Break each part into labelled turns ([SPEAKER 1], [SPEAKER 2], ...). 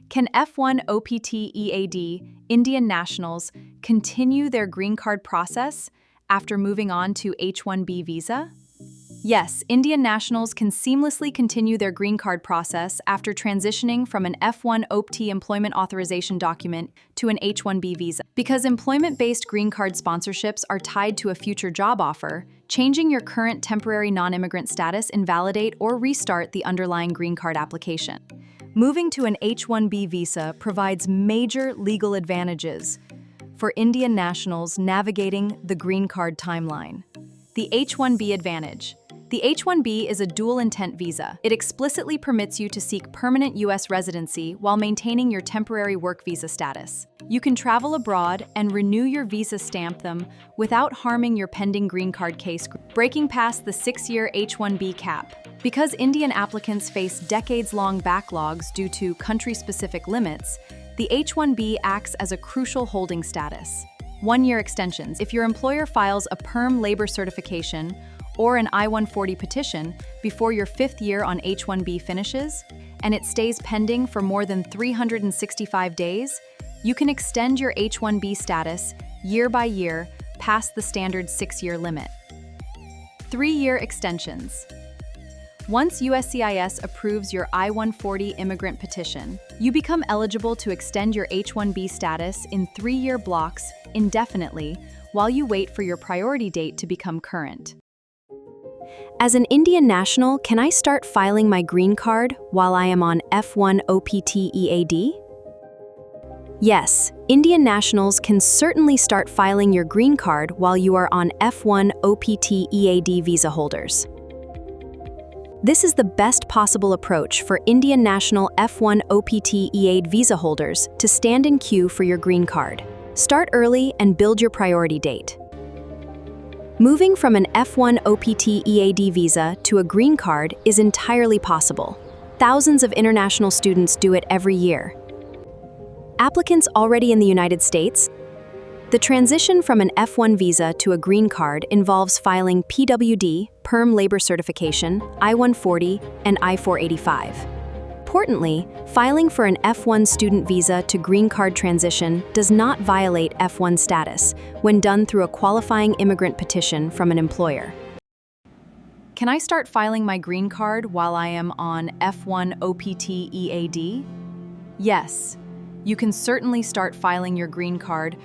[SPEAKER 1] Can F-1 OPT EAD Indian nationals continue their green card process after moving on to H-1B visa? Yes, Indian nationals can seamlessly continue their green card process after transitioning from an F-1 OPT employment authorization document to an H-1B visa. Because employment-based green card sponsorships are tied to a future job offer, changing your current temporary non-immigrant status invalidate or restart the underlying green card application. Moving to an H-1B visa provides major legal advantages for Indian nationals navigating the green card timeline. The H-1B advantage. The H-1B is a dual-intent visa. It explicitly permits you to seek permanent U.S. residency while maintaining your temporary work visa status. You can travel abroad and renew your visa stamp them without harming your pending green card case, breaking past the 6-year H-1B cap. Because Indian applicants face decades-long backlogs due to country-specific limits, the H-1B acts as a crucial holding status. 1-year extensions. If your employer files a perm labor certification or an I-140 petition before your 5th year on H-1B finishes, and it stays pending for more than 365 days, you can extend your H-1B status year by year past the standard 6-year limit. 3-year extensions. Once USCIS approves your I-140 immigrant petition, you become eligible to extend your H-1B status in 3-year blocks indefinitely while you wait for your priority date to become current. As an Indian national, can I start filing my green card while I am on F-1 OPT EAD? Yes, Indian nationals can certainly start filing your green card while you are on F-1 OPT EAD visa holders. This is the best possible approach for Indian national F-1 OPT EAD visa holders to stand in queue for your green card. Start early and build your priority date. Moving from an F-1 OPT EAD visa to a green card is entirely possible. Thousands of international students do it every year. Applicants already in the United States? The transition from an F-1 visa to a green card involves filing PWD, Perm Labor Certification, I-140, and I-485. Importantly, filing for an F-1 student visa to green card transition does not violate F-1 status when done through a qualifying immigrant petition from an employer. Can I start filing my green card while I am on F-1 OPT EAD? Yes, you can certainly start filing your green card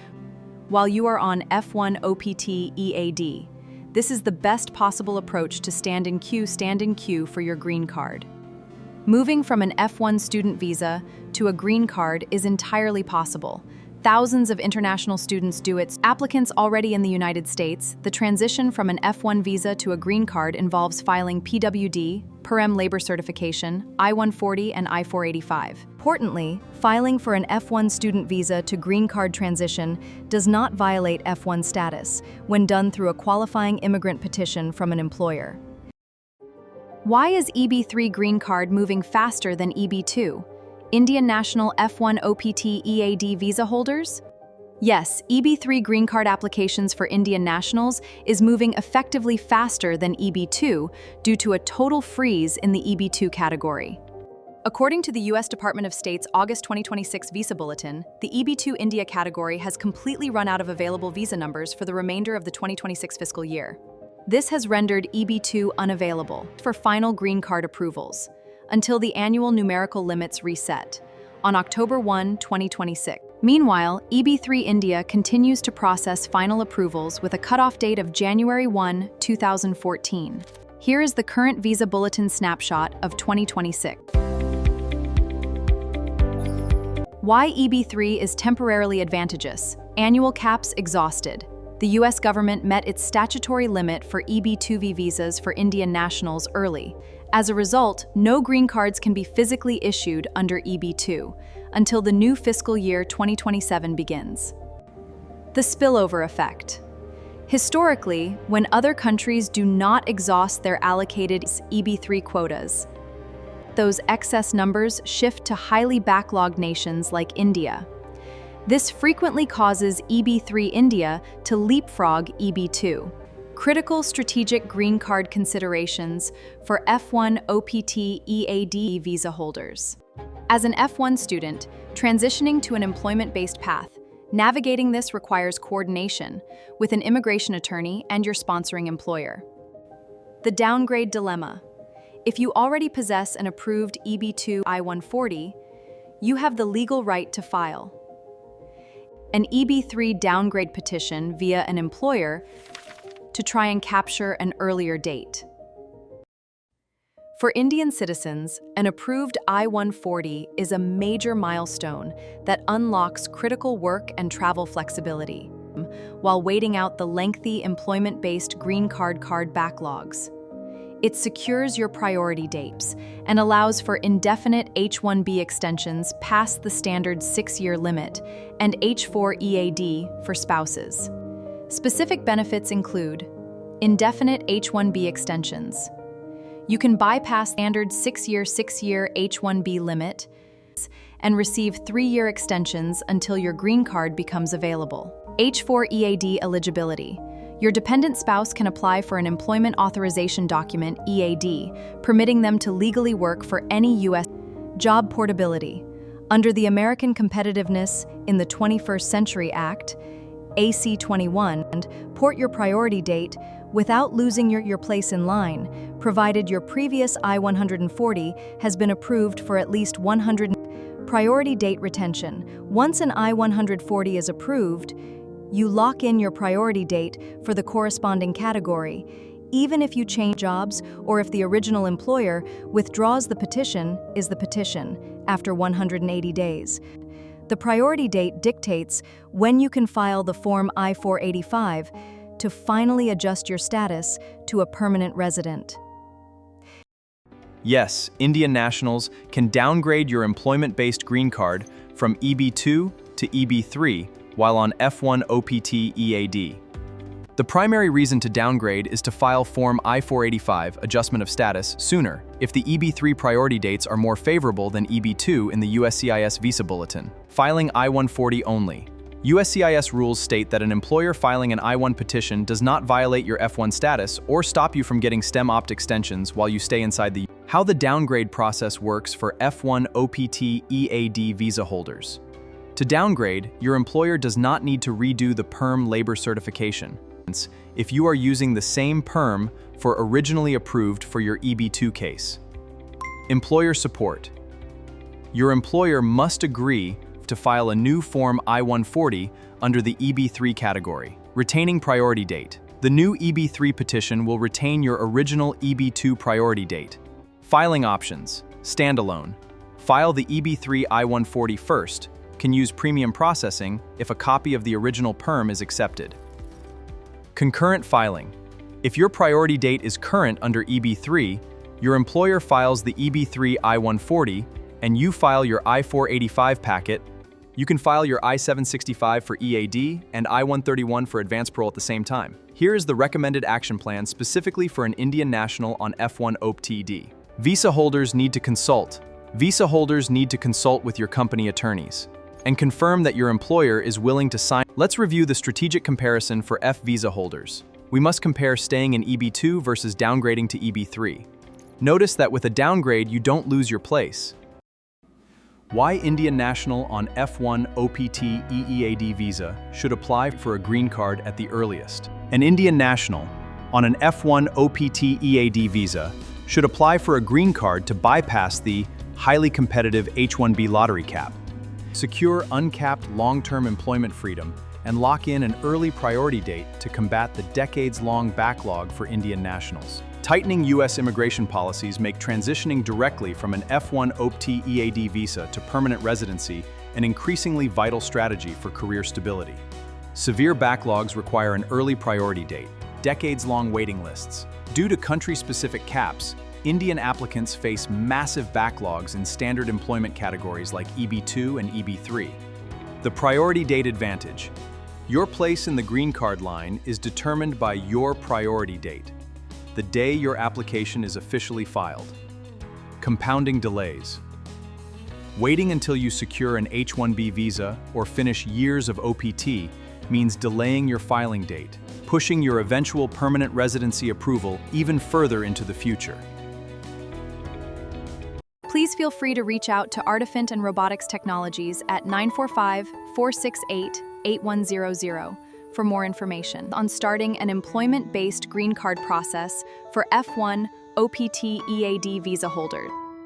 [SPEAKER 1] while you are on F-1 OPT EAD. This is the best possible approach to stand in queue for your green card. Moving from an F-1 student visa to a green card is entirely possible. Thousands of international students do it. Applicants already in the United States, the transition from an F-1 visa to a green card involves filing PWD, Perm Labor Certification, I-140, and I-485. Importantly, filing for an F-1 student visa to green card transition does not violate F-1 status when done through a qualifying immigrant petition from an employer. Why is EB3 green card moving faster than EB2? Indian national F-1 OPT EAD visa holders? Yes, EB3 green card applications for Indian nationals is moving effectively faster than EB2 due to a total freeze in the EB2 category. According to the U.S. Department of State's August 2026 Visa Bulletin, the EB2 India category has completely run out of available visa numbers for the remainder of the 2026 fiscal year. This has rendered EB2 unavailable for final green card approvals until the annual numerical limits reset on October 1, 2026. Meanwhile, EB3 India continues to process final approvals with a cutoff date of January 1, 2014. Here is the current Visa Bulletin snapshot of 2026. Why EB3 is temporarily advantageous. Annual caps exhausted. The U.S. government met its statutory limit for EB2V visas for Indian nationals early. As a result, no green cards can be physically issued under EB2 until the new fiscal year 2027 begins. The spillover effect. Historically, when other countries do not exhaust their allocated EB3 quotas, those excess numbers shift to highly backlogged nations like India. This frequently causes EB3 India to leapfrog EB2. Critical strategic green card considerations for F-1 OPT EAD visa holders. As an F-1 student, transitioning to an employment-based path, navigating this requires coordination with an immigration attorney and your sponsoring employer. The downgrade dilemma. If you already possess an approved EB2 I-140, you have the legal right to file an EB3 downgrade petition via an employer to try and capture an earlier date. For Indian citizens, an approved I-140 is a major milestone that unlocks critical work and travel flexibility, while waiting out the lengthy employment-based green card backlogs. It secures your priority dates and allows for indefinite H-1B extensions past the standard 6-year limit and H-4 EAD for spouses. Specific benefits include indefinite H-1B extensions. You can bypass standard 6-year H-1B limit and receive 3-year extensions until your green card becomes available. H-4 EAD eligibility. Your dependent spouse can apply for an Employment Authorization Document, EAD, permitting them to legally work for any U.S. Job portability. Under the American Competitiveness in the 21st Century Act, AC-21, port your priority date without losing your place in line, provided your previous I-140 has been approved for at least 100. Priority date retention. Once an I-140 is approved, you lock in your priority date for the corresponding category, even if you change jobs or if the original employer withdraws the petition after 180 days. The priority date dictates when you can file the Form I-485 to finally adjust your status to a permanent resident.
[SPEAKER 2] Yes, Indian nationals can downgrade your employment-based green card from EB2 to EB3 while on F-1 OPT EAD. The primary reason to downgrade is to file Form I-485 adjustment of status sooner if the EB3 priority dates are more favorable than EB2 in the USCIS visa bulletin. Filing I-140 only. USCIS rules state that an employer filing an I-1 petition does not violate your F-1 status or stop you from getting STEM opt extensions while you stay inside the How the downgrade process works for F-1 OPT EAD visa holders. To downgrade, your employer does not need to redo the PERM labor certification if you are using the same PERM for originally approved for your EB2 case. Employer support. Your employer must agree to file a new Form I-140 under the EB3 category. Retaining priority date. The new EB3 petition will retain your original EB2 priority date. Filing options. Standalone. File the EB3 I-140 first. Can use premium processing if a copy of the original PERM is accepted. Concurrent filing. If your priority date is current under EB3, your employer files the EB3 I-140 and you file your I-485 packet. You can file your I-765 for EAD and I-131 for advanced parole at the same time. Here is the recommended action plan specifically for an Indian national on F-1 OPT EAD. Visa holders need to consult. Visa holders need to consult with your company attorneys and confirm that your employer is willing to sign. Let's review the strategic comparison for F visa holders. We must compare staying in EB2 versus downgrading to EB3. Notice that with a downgrade, you don't lose your place. Why Indian national on F-1 OPT EAD visa should apply for a green card at the earliest. An Indian national on an F-1 OPT EAD visa should apply for a green card to bypass the highly competitive H-1B lottery cap, secure uncapped long-term employment freedom, and lock in an early priority date to combat the decades-long backlog for Indian nationals. Tightening U.S. immigration policies make transitioning directly from an F-1 OPT EAD visa to permanent residency an increasingly vital strategy for career stability. Severe backlogs require an early priority date, decades-long waiting lists. Due to country-specific caps, Indian applicants face massive backlogs in standard employment categories like EB2 and EB3. The priority date advantage. Your place in the green card line is determined by your priority date, the day your application is officially filed. Compounding delays. Waiting until you secure an H-1B visa or finish years of OPT means delaying your filing date, pushing your eventual permanent residency approval even further into the future.
[SPEAKER 1] please feel free to reach out to Artifint Robotics Technologies at 945-468-8100 for more information on starting an employment-based green card process for F-1 OPT EAD visa holders.